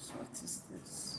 So what is this?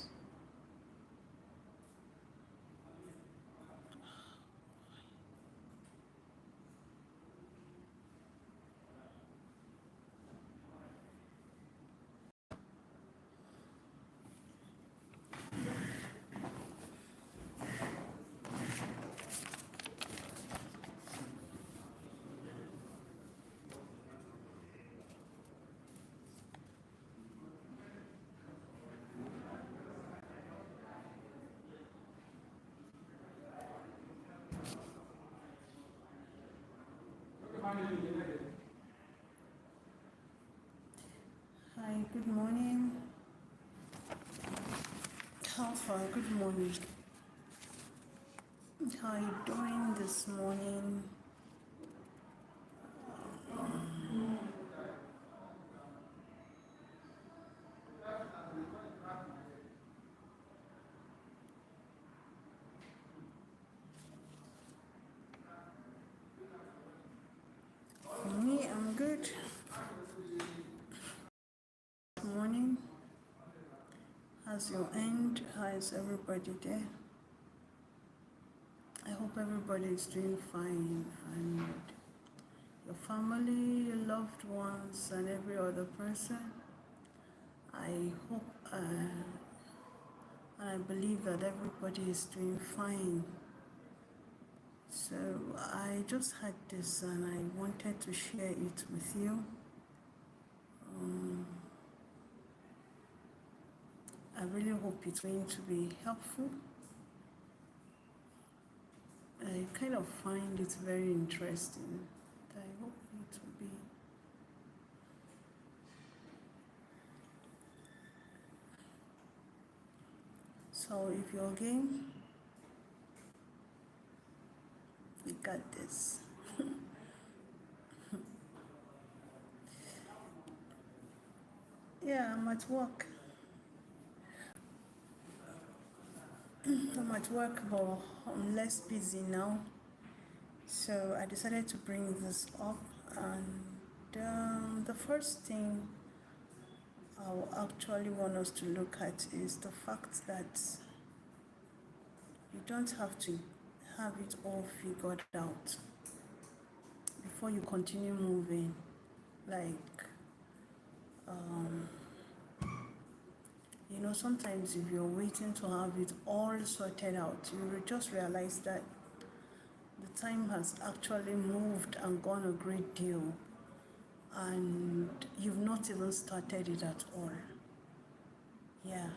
Hi, good morning. How far? Good morning. How are you doing this morning? For me, I'm good. Good morning. How's your end? How is everybody there? I hope everybody is doing fine, and your family, your loved ones, and every other person. I hope and I believe that everybody is doing fine. So I just had this and I wanted to share it with you. I really hope it's going to be helpful. I kind of find it very interesting. I hope it will be. So if you're game, we got this. Yeah, I'm at work. I'm at work, but I'm less busy now. So I decided to bring this up, and the first thing I actually want us to look at is the fact that you don't have to have it all figured out before you continue moving. Like, sometimes if you're waiting to have it all sorted out, you will just realize that the time has actually moved and gone a great deal, and you've not even started it at all. Yeah.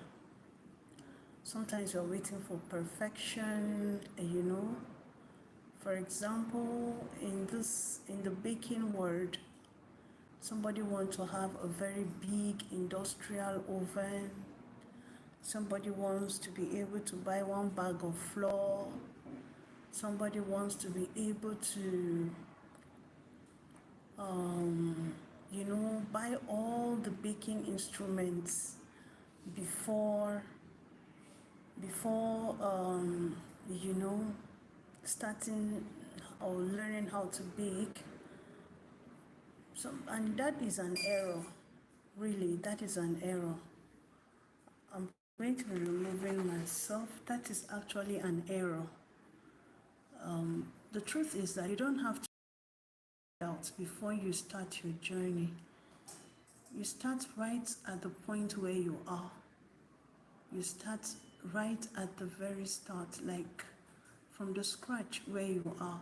Sometimes you're waiting for perfection, For example, in the baking world, somebody wants to have a very big industrial oven. Somebody wants to be able to buy one bag of flour. Somebody wants to be able to, buy all the baking instruments before, you know, starting or learning how to bake. So, and that is an error. Really, that is an error. I'm going to be removing myself. That is actually an error. The truth is that you don't have to out before you start your journey. You start right at the point where you are. You start right at the very start, like from the scratch where you are.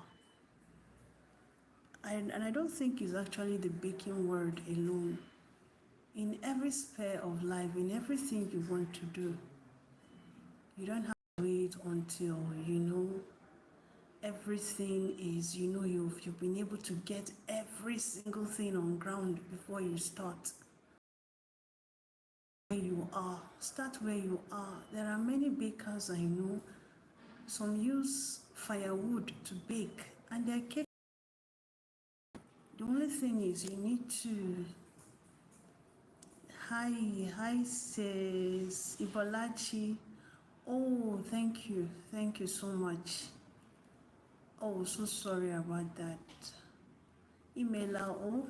And I don't think it's actually the baking world alone. In every sphere of life, in everything you want to do, you don't have to wait until everything is, you've been able to get every single thing on ground before you start. Where you are, start where you are. There are many bakers I know. Some use firewood to bake, and their cake. The only thing is you need to. Hi, says Ibolachi. Oh, thank you so much. Oh, so sorry about that. Email.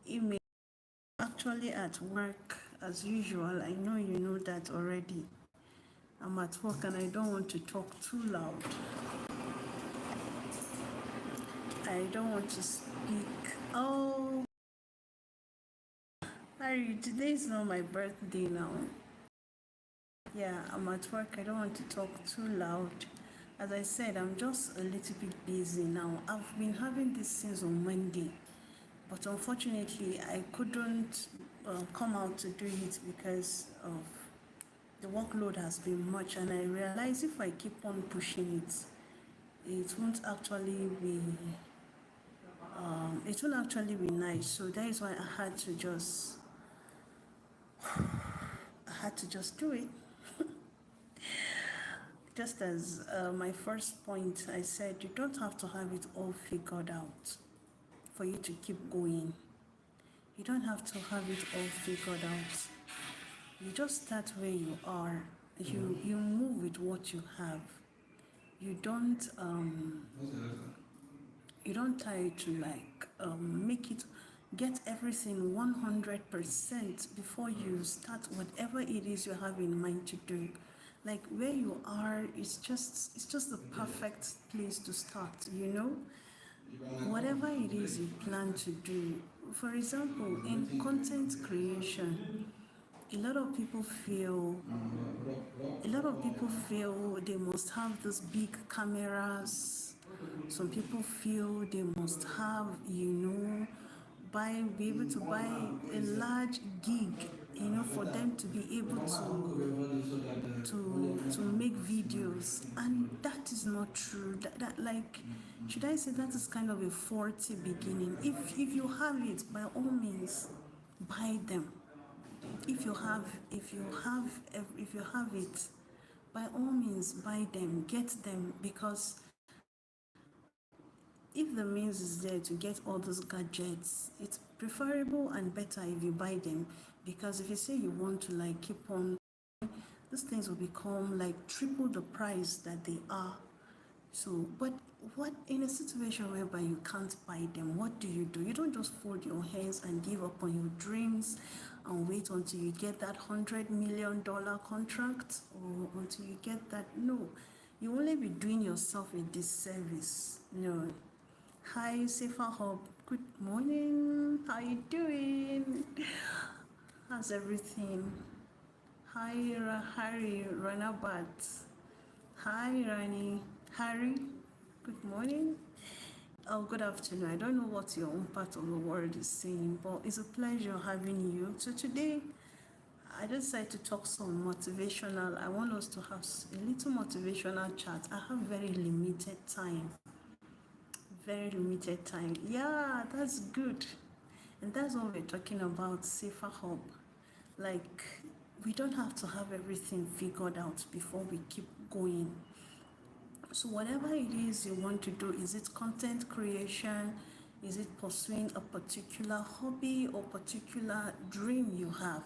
Email. Actually at work, As usual, I know you know that already. I'm at work and I don't want to talk too loud. I don't want to speak. Oh, Harry, today is not my birthday now. Yeah, I'm at work. I don't want to talk too loud. As I said, I'm just a little bit busy now. I've been having this since on Monday, but unfortunately, I couldn't come out to do it because of the workload has been much, and I realize if I keep on pushing it, it won't actually be it will actually be nice. So that is why I had to just do it. Just as my first point, I said you don't have to have it all figured out for you to keep going. You don't have to have it all figured out. You just start where you are. You move with what you have. You don't try to make it get everything 100% before you start whatever it is you have in mind to do. Like where you are, it's just the perfect place to start, you know. Whatever it is you plan to do, for example, in content creation, a lot of people feel they must have these big cameras. Some people feel they must have, be able to buy a large gig, for them to be able to make videos, and that is not true. That like, should I say that is kind of a faulty beginning. If you have it, by all means, buy them. If you have it, by all means buy them, get them, because if the means is there to get all those gadgets, it's preferable and better if you buy them. Because if you say you want to like keep on, these things will become like triple the price that they are. So, but what in a situation whereby you can't buy them, what do? You don't just fold your hands and give up on your dreams and wait until you get that $100 million contract, or until you get that. No, you only be doing yourself a disservice. No. Hi, Safer Hub. Good morning. How you doing? How's everything? Hi, Harry Ranabat. Hi, Rani. Harry, good morning. Oh, good afternoon. I don't know what your own part of the world is saying, but it's a pleasure having you. So today, I decided to talk some motivational. I want us to have a little motivational chat. I have very limited time. Very limited time. Yeah, that's good. And that's what we're talking about, Safer Hub. Like, we don't have to have everything figured out before we keep going. So whatever it is you want to do, is it content creation? Is it pursuing a particular hobby or particular dream you have?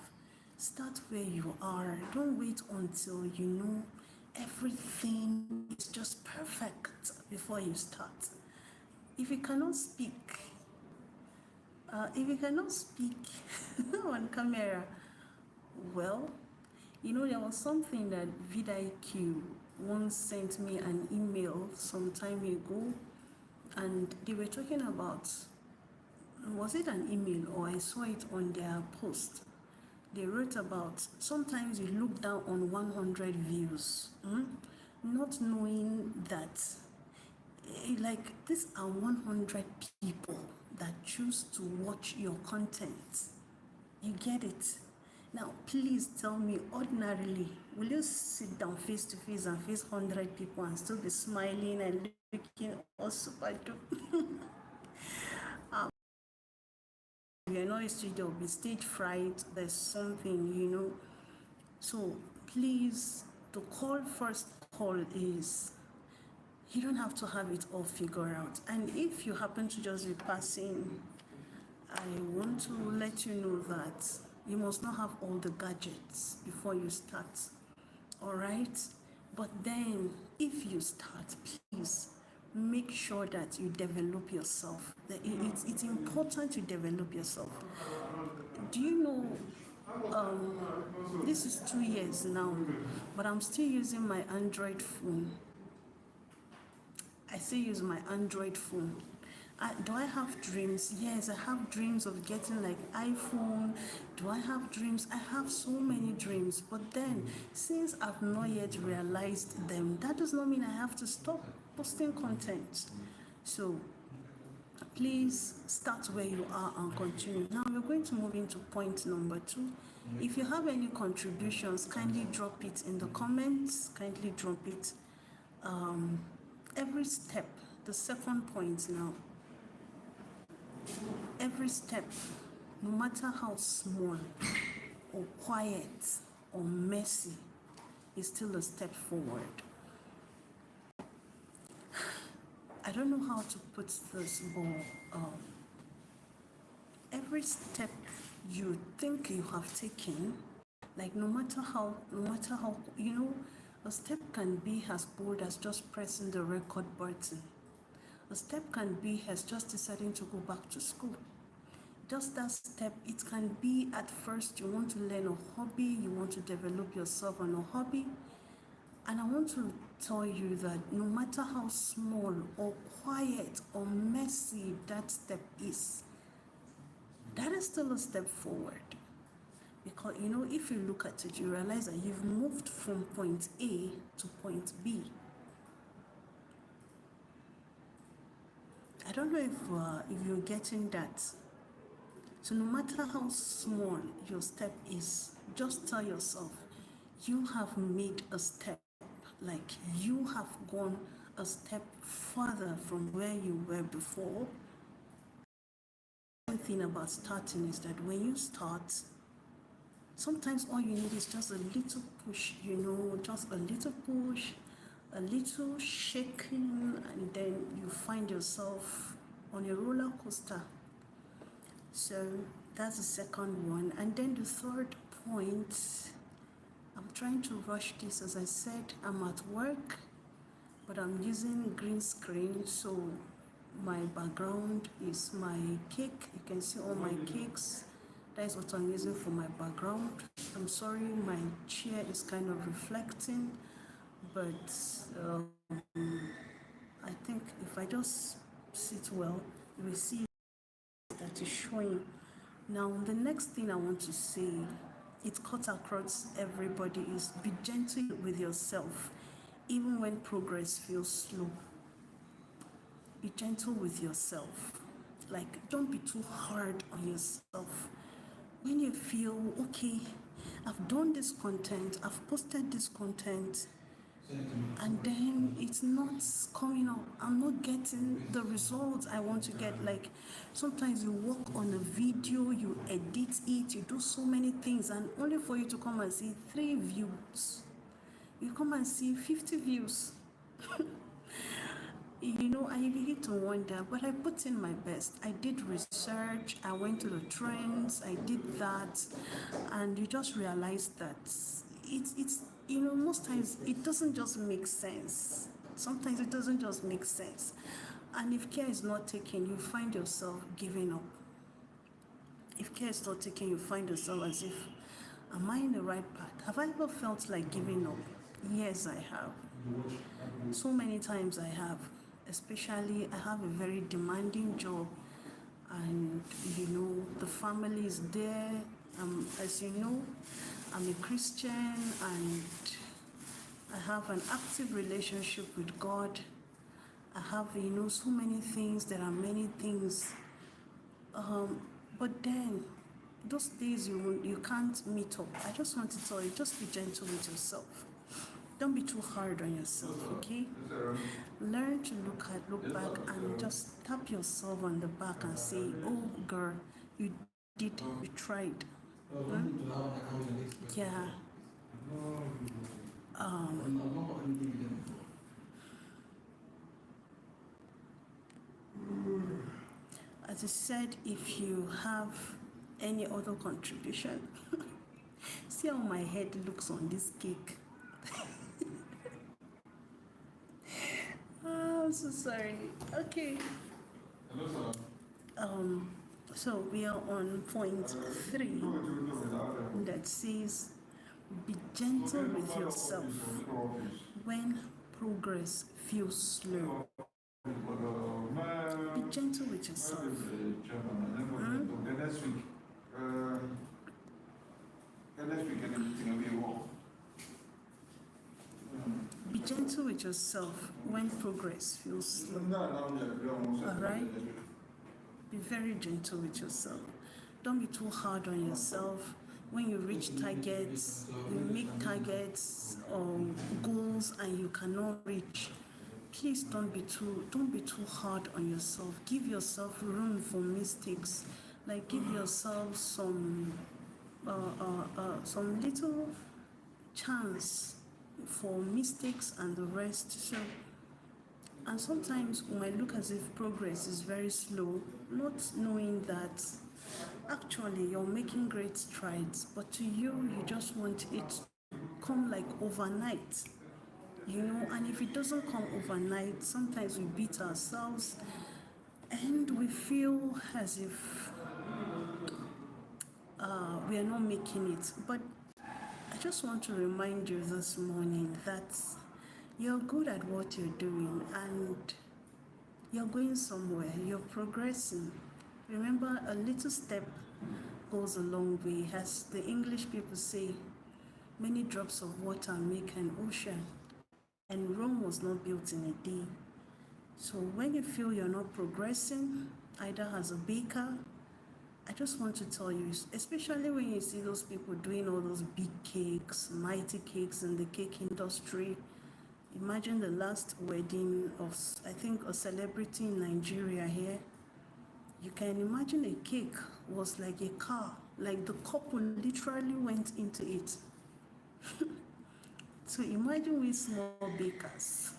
Start where you are. Don't wait until you know everything is just perfect before you start. If you cannot speak, on camera, well, there was something that vidIQ once sent me an email some time ago, and they were talking about, was it an email or I saw it on their post? They wrote about sometimes you look down on 100 views, not knowing that like these are 100 people that choose to watch your content. You get it? Now, please tell me, ordinarily, will you sit down face to face and face 100 people and still be smiling and looking all super dope? You're not a studio, there will be stage fright, there's something. So, please, the first call is, you don't have to have it all figured out. And if you happen to just be passing, I want to let you know that you must not have all the gadgets before you start. All right? But then, if you start, please make sure that you develop yourself. It's important to develop yourself. Do you know This is 2 years now, but I'm still using my Android phone. I still use my Android phone. Do I have dreams? Yes, I have dreams of getting like iPhone. Do I have dreams? I have so many dreams. But then, since I've not yet realized them, that does not mean I have to stop posting content. So please start where you are and continue. Now we're going to move into point number 2. If you have any contributions, kindly drop it in the comments. Kindly drop it. Every step, the second point now, every step, no matter how small or quiet or messy, is still a step forward. I don't know how to put this, but every step you think you have taken, like no matter how, a step can be as bold as just pressing the record button. A step can be as just deciding to go back to school. Just that step, it can be at first you want to learn a hobby, you want to develop yourself on a hobby. And I want to tell you that no matter how small or quiet or messy that step is, that is still a step forward. Because, if you look at it, you realize that you've moved from point A to point B. I don't know if you're getting that. So no matter how small your step is, just tell yourself, you have made a step. Like you have gone a step further from where you were before. The thing about starting is that when you start, sometimes all you need is just a little push, just a little push, a little shaking, and then you find yourself on a roller coaster. So that's the second one. And then the third point, I'm trying to rush this. As I said, I'm at work, but I'm using green screen, so my background is my cake. You can see all my cakes. That is what I'm using for my background. I'm sorry, my chair is kind of reflecting, but I think if I just sit well, you will see that is showing. Now, the next thing I want to say, it cuts across everybody, is be gentle with yourself, even when progress feels slow. Be gentle with yourself. Like, don't be too hard on yourself. When you feel, okay, I've done this content, I've posted this content, and then it's not coming up, I'm not getting the results I want to get. Like sometimes you work on a video, you edit it, you do so many things, and only for you to come and see 3 views, you come and see 50 views. I begin to wonder, but I put in my best. I did research, I went to the trends, I did that, and you just realize that it's most times it doesn't just make sense. Sometimes it doesn't just make sense. And if care is not taken, you find yourself giving up. If care is not taken, you find yourself as if, am I in the right path? Have I ever felt like giving up? Yes, I have. So many times I have. Especially, I have a very demanding job, and the family is there. As you know, I'm a Christian, and I have an active relationship with God. I have, so many things. There are many things. But then, those days you can't meet up. I just want to tell you, just be gentle with yourself. Don't be too hard on yourself, okay? Learn to look back and just tap yourself on the back and say, oh girl, you did, you tried. Yeah. As I said, if you have any other contribution, see how my head looks on this cake. I'm so sorry. Okay. So we are on point 3 that says, be gentle with yourself when progress feels slow. Be gentle with yourself. Be gentle with yourself when progress feels slow. Alright? Be very gentle with yourself. Don't be too hard on yourself. When you reach targets, you make targets or goals and you cannot reach, please don't be too hard on yourself. Give yourself room for mistakes. Like give yourself some little chance for mistakes and the rest. So, and sometimes we might look as if progress is very slow, not knowing that actually you're making great strides, but to you, you just want it to come like overnight. And if it doesn't come overnight, sometimes we beat ourselves and we feel as if we are not making it. But I just want to remind you this morning that you're good at what you're doing and you're going somewhere, you're progressing. Remember, a little step goes a long way. As the English people say, many drops of water make an ocean, and Rome was not built in a day. So when you feel you're not progressing, either as a baker, I just want to tell you, especially when you see those people doing all those big cakes, mighty cakes in the cake industry. Imagine the last wedding of, I think, a celebrity in Nigeria here. You can imagine a cake was like a car, like the couple literally went into it. So imagine we small bakers.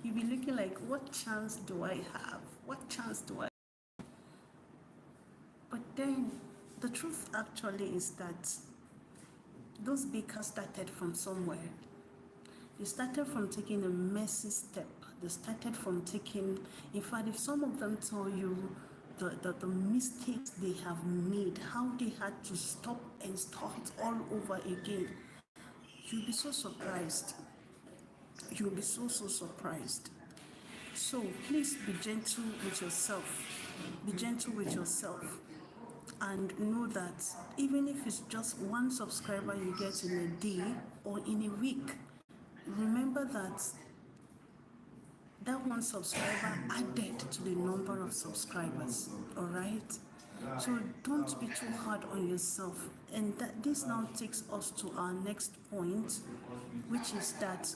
You'll be looking like, what chance do I have? What chance do I have? But then the truth actually is that those bakers started from somewhere. They started from taking a messy step. They started from taking, in fact, if some of them tell you the mistakes they have made, how they had to stop and start all over again, you'll be so surprised. You'll be so surprised. So please be gentle with yourself. Be gentle with yourself. And know that even if it's just one subscriber you get in a day or in a week, remember that one subscriber added to the number of subscribers, all right? So don't be too hard on yourself. And this now takes us to our next point, which is that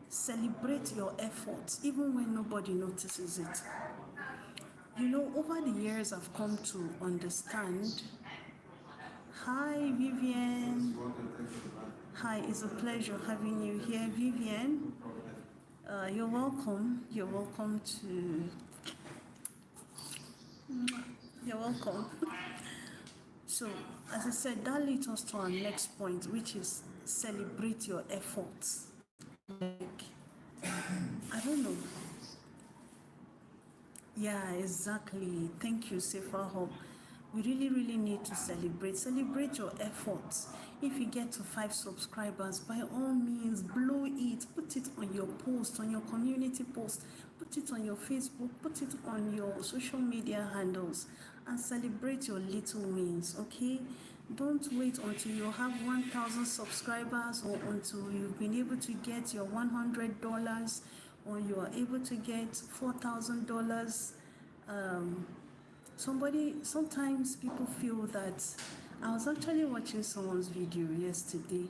celebrate your efforts even when nobody notices it. Over the years I've come to understand. Hi, Vivian. Hi, it's a pleasure having you here, Vivian. You're welcome. You're welcome. So, as I said, that leads us to our next point, which is celebrate your efforts. Like, I don't know. Yeah, exactly. Thank you, Safer Hope. We really need to celebrate your efforts. If you get to 5 subscribers, by all means blow it, put it on your post, on your community post, put it on your Facebook, put it on your social media handles, and celebrate your little wins. Okay, don't wait until you have 1,000 subscribers or until you've been able to get your $100 or you are able to get $4,000. Sometimes people feel that. I was actually watching someone's video yesterday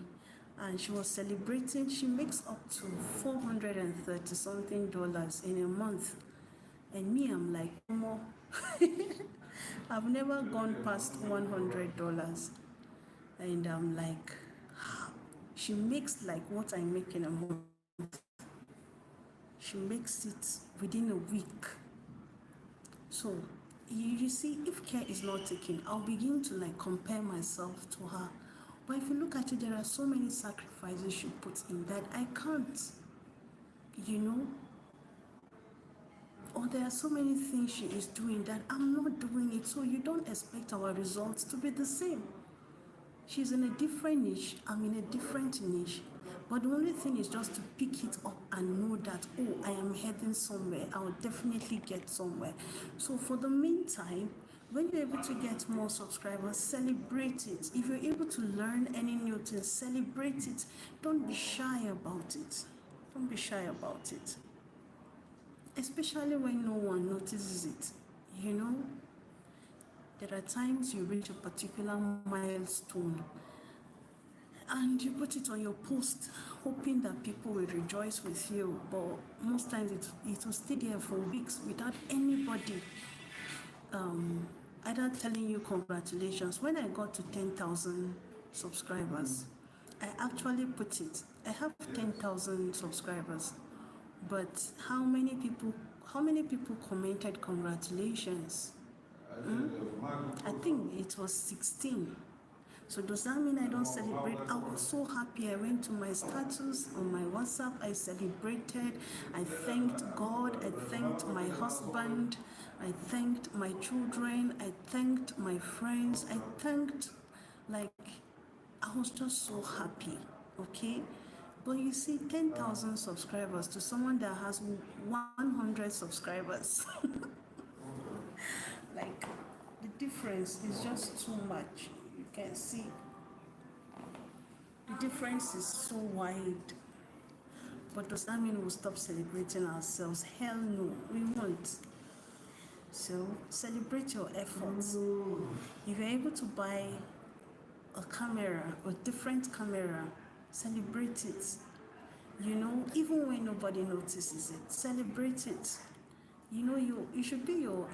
and she was celebrating. She makes up to $430 something in a month, and me, I'm like, more. I've never gone past $100, and I'm like, she makes like what I make in a month. She makes it within a week. So you see, if care is not taken, I'll begin to like compare myself to her. But if you look at it, there are so many sacrifices she puts in that I can't. or there are so many things she is doing that I'm not doing it, so you don't expect our results to be the same. She's in a different niche, I'm in a different niche. But the only thing is just to pick it up and know that, oh, I am heading somewhere. I'll definitely get somewhere. So for the meantime, when you're able to get more subscribers, celebrate it. If you're able to learn any new thing, celebrate it. Don't be shy about it. Don't be shy about it. Especially when no one notices it. You know, there are times you reach a particular milestone and you put it on your post hoping that people will rejoice with you, but most times it will stay there for weeks without anybody either telling you congratulations. When I got to 10,000 subscribers, I actually put it, I have 10,000 subscribers, but how many people commented congratulations? I think it was 16. So does that mean I don't celebrate? I was so happy. I went to my status on my WhatsApp. I celebrated. I thanked God. I thanked my husband. I thanked my children. I thanked my friends. I thanked, like, I was just so happy. Okay? But you see, 10,000 subscribers to someone that has 100 subscribers. Like, the difference is just too much. You can see the difference is so wide. But does that mean we'll stop celebrating ourselves? Hell no, we won't. So celebrate your efforts. If you're able to buy a camera, a different camera, celebrate it. You know, even when nobody notices it, celebrate it. You know, you should be your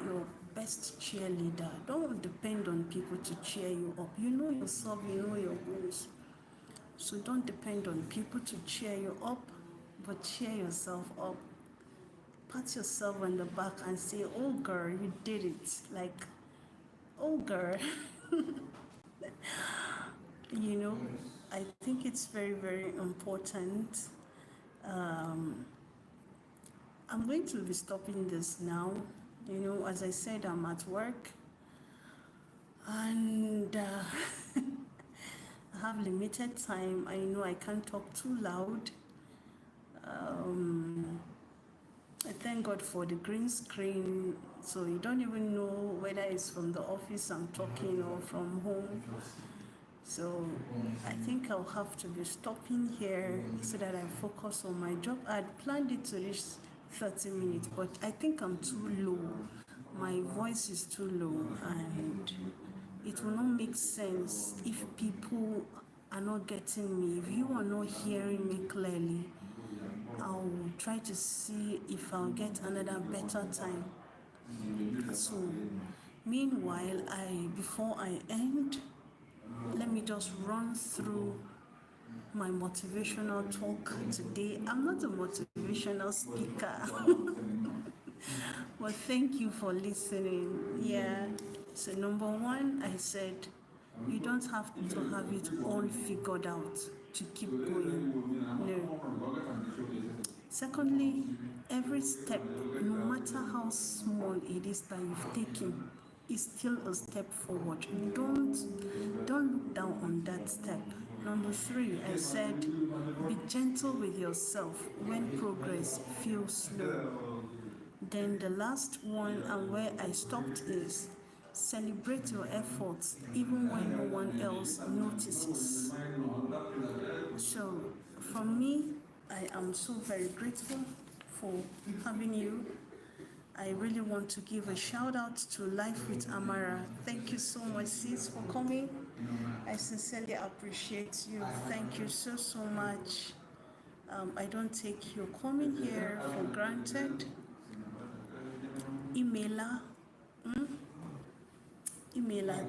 best cheerleader. Don't depend on people to cheer you up. You know yourself, you know your goals. So don't depend on people to cheer you up, but cheer yourself up. Pat yourself on the back and say, oh girl, you did it. Like, oh girl. You know, I think it's very, very important. I'm going to be stopping this now. You know, as I said, I'm at work and I have limited time. I know I can't talk too loud. I thank God for the green screen, so you don't even know whether it's from the office I'm talking or from home. So I think I'll have to be stopping here so that I focus on my job. I'd planned it to reach 30 minutes, but I think I'm too low. My voice is too low, and it will not make sense if people are not getting me. If you are not hearing me clearly, I'll try to see if I'll get another better time. So meanwhile, before I end, let me just run through my motivational talk today. I'm not a motivational speaker, but thank you for listening. Yeah. So number one, I said you don't have to have it all figured out to keep going. No. Secondly, every step, no matter how small it is that you've taken, is still a step forward. Don't look down on that step. Number three, I said, be gentle with yourself when progress feels slow. Then the last one, and where I stopped, is celebrate your efforts even when no one else notices. So from me, I am so very grateful for having you. I really want to give a shout out to Life with Amara. Thank you so much, sis, for coming. I sincerely appreciate you. Thank you so, so much. I don't take your coming here for granted. Emailer,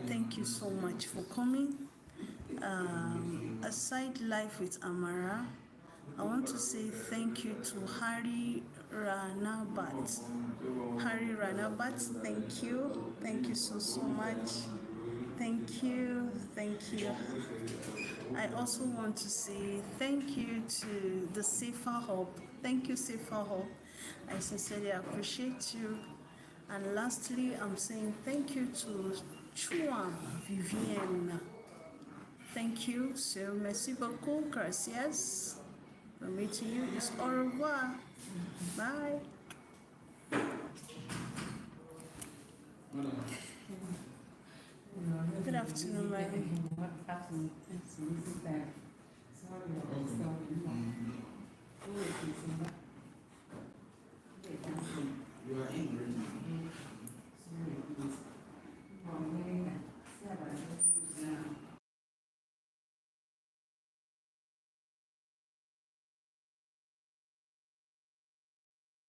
thank you so much for coming. Aside Life with Amara, I want to say thank you to Harry Ranabat. Harry Ranabat, thank you. Thank you so, so much. Thank you. Thank you. I also want to say thank you to the Safer Hub. Thank you, Safer Hub. I sincerely appreciate you. And lastly, I'm saying thank you to Chua Vivienne. Thank you. So, merci beaucoup. Gracias. From me to you is au revoir. Bye. Good afternoon, Mary. Sorry,